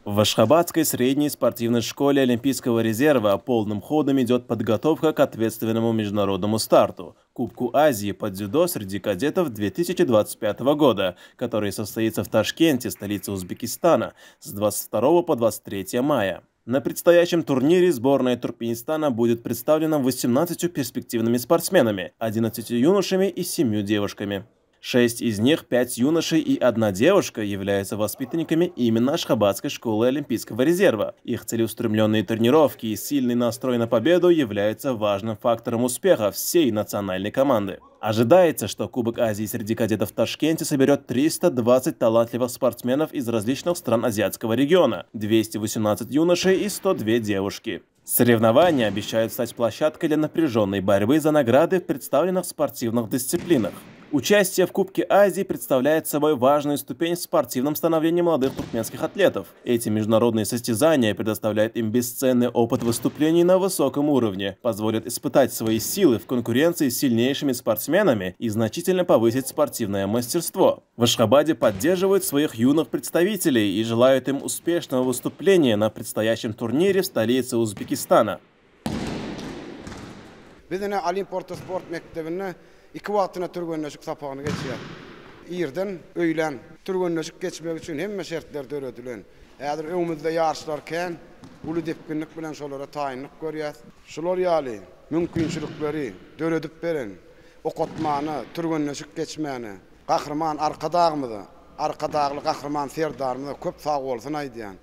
В Ашхабадской средней спортивной школе Олимпийского резерва полным ходом идет подготовка к ответственному международному старту – Кубку Азии по дзюдо среди кадетов 2025 года, который состоится в Ташкенте, столице Узбекистана, с 22 по 23 мая. На предстоящем турнире сборная Туркменистана будет представлена 18 перспективными спортсменами, 11 юношами и 7 девушками. 6 из них, 5 юношей и 1 девушка, являются воспитанниками именно Ашхабадской школы Олимпийского резерва. Их целеустремленные тренировки и сильный настрой на победу являются важным фактором успеха всей национальной команды. Ожидается, что Кубок Азии среди кадетов в Ташкенте соберет 320 талантливых спортсменов из различных стран азиатского региона, 218 юношей и 102 девушки. Соревнования обещают стать площадкой для напряженной борьбы за награды в представленных спортивных дисциплинах. Участие в Кубке Азии представляет собой важную ступень в спортивном становлении молодых туркменских атлетов. Эти международные состязания предоставляют им бесценный опыт выступлений на высоком уровне, позволят испытать свои силы в конкуренции с сильнейшими спортсменами и значительно повысить спортивное мастерство. В Ашхабаде поддерживают своих юных представителей и желают им успешного выступления на предстоящем турнире в столице Узбекистана. 2 vaktına türgönleşik sapağını geçiyor. İrden öylen türgönleşik geçmek için hemme şartlar töretilen. Eğer öňümizde yarışlarken ulu depkinlik bilen şolara taýinlik görýär. Şolar ýaly mümkinçilikleri döredip beren okutmany, türgönleşik geçmeni, gahrman arkadagymyzy, arkadagly gahrman serdarymyzy köp sag bolsun aýdýan.